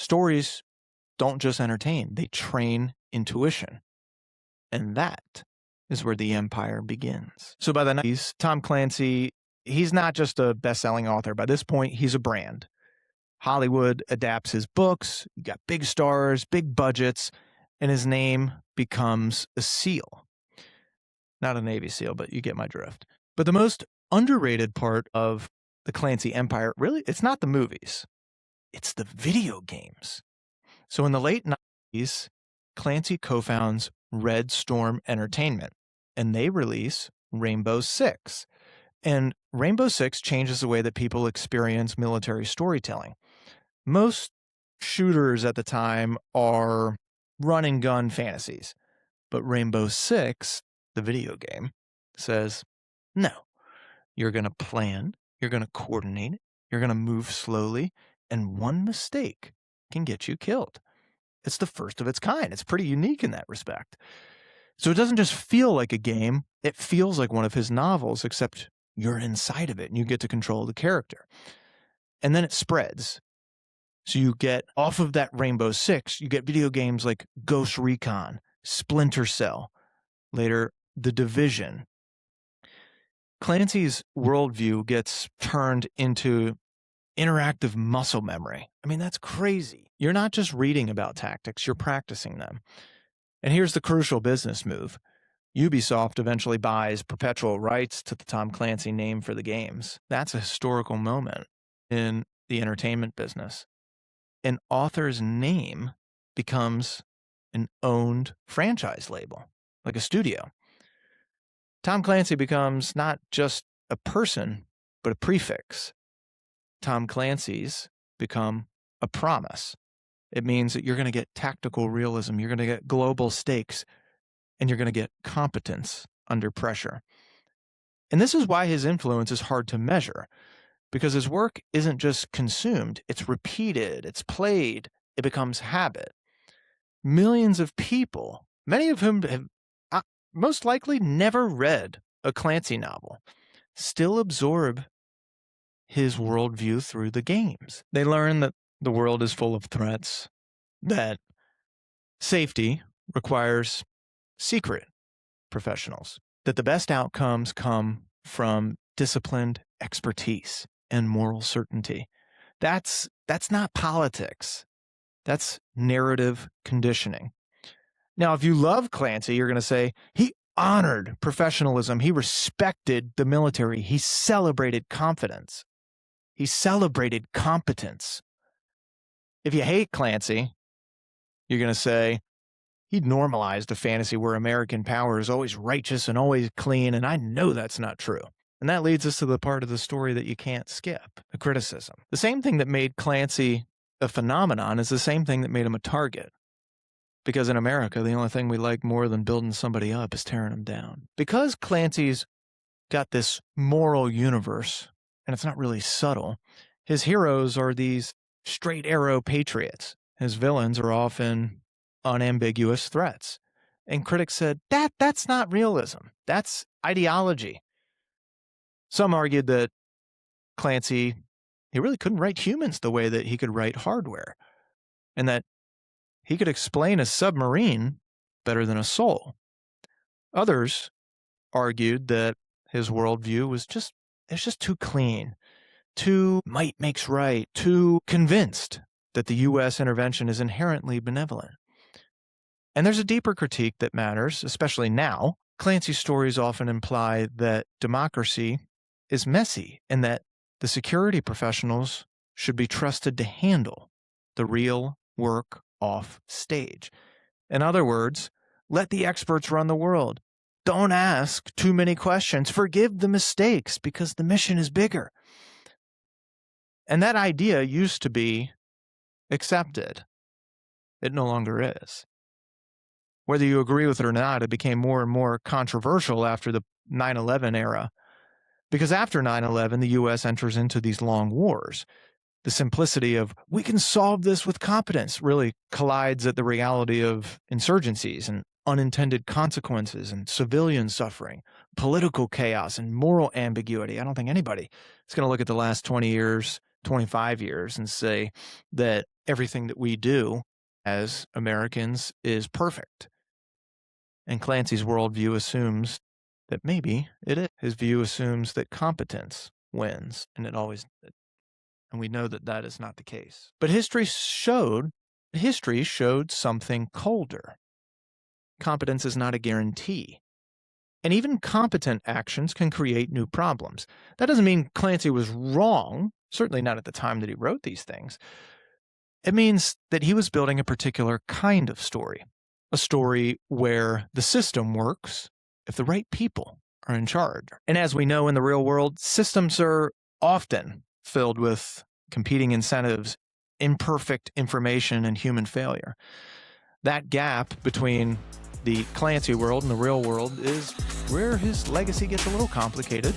Stories don't just entertain, they train intuition. And that is where the empire begins. So by the 90s, Tom Clancy, he's not just a best-selling author. By this point, he's a brand. Hollywood adapts his books, you got big stars, big budgets, and his name becomes a SEAL. Not a Navy SEAL, but you get my drift. But the most underrated part of the Clancy empire, really, it's not the movies. It's the video games. So in the late 90s, Clancy co-founds Red Storm Entertainment, and they release Rainbow Six. And Rainbow Six changes the way that people experience military storytelling. Most shooters at the time are run-and-gun fantasies, but Rainbow Six, the video game, says, no, you're going to plan, you're going to coordinate, you're going to move slowly, and one mistake can get you killed. It's the first of its kind. It's pretty unique in that respect. So it doesn't just feel like a game, it feels like one of his novels, except you're inside of it and you get to control the character. And then it spreads. So you get off of that Rainbow Six, you get video games like Ghost Recon, Splinter Cell, later The Division. Clancy's worldview gets turned into interactive muscle memory. I mean, that's crazy. You're not just reading about tactics, you're practicing them. And here's the crucial business move. Ubisoft eventually buys perpetual rights to the Tom Clancy name for the games. That's a historical moment in the entertainment business. An author's name becomes an owned franchise label, like a studio. Tom Clancy becomes not just a person, but a prefix. Tom Clancy's become a promise. It means that you're going to get tactical realism, you're going to get global stakes, and you're going to get competence under pressure. And this is why his influence is hard to measure, because his work isn't just consumed, it's repeated, it's played, it becomes habit. Millions of people, many of whom have most likely never read a Clancy novel, still absorb his worldview through the games. They learn that the world is full of threats, that safety requires secret professionals, that the best outcomes come from disciplined expertise and moral certainty. That's not politics. That's narrative conditioning. Now, if you love Clancy, you're going to say, he honored professionalism. He respected the military. He celebrated confidence. He celebrated competence. If you hate Clancy, you're going to say, he normalized a fantasy where American power is always righteous and always clean, and I know that's not true. And that leads us to the part of the story that you can't skip, the criticism. The same thing that made Clancy a phenomenon is the same thing that made him a target. Because in America, the only thing we like more than building somebody up is tearing them down. Because Clancy's got this moral universe, and it's not really subtle, his heroes are these straight arrow patriots. His villains are often unambiguous threats. And critics said, that's not realism. That's ideology. Some argued that Clancy, he really couldn't write humans the way that he could write hardware, and that he could explain a submarine better than a soul. Others argued that his worldview was just too clean, too might makes right, too convinced that the U.S. intervention is inherently benevolent. And there's a deeper critique that matters, especially now. Clancy's stories often imply that democracy is messy and that the security professionals should be trusted to handle the real work off stage. In other words, let the experts run the world. Don't ask too many questions. Forgive the mistakes because the mission is bigger. And that idea used to be accepted. It no longer is. Whether you agree with it or not, it became more and more controversial after the 9/11 era. Because after 9/11, the U.S. enters into these long wars. The simplicity of, we can solve this with competence, really collides at the reality of insurgencies and unintended consequences and civilian suffering, political chaos and moral ambiguity. I don't think anybody is going to look at the last 20 years 25 years and say that everything that we do as Americans is perfect. And Clancy's worldview assumes that maybe it is. His view assumes that competence wins, and it always did. And we know that that is not the case. But history showed something colder. Competence is not a guarantee. And even competent actions can create new problems. That doesn't mean Clancy was wrong, certainly not at the time that he wrote these things. It means that he was building a particular kind of story, a story where the system works if the right people are in charge. And as we know in the real world, systems are often filled with competing incentives, imperfect information, and human failure. That gap between the Clancy world and the real world is where his legacy gets a little complicated.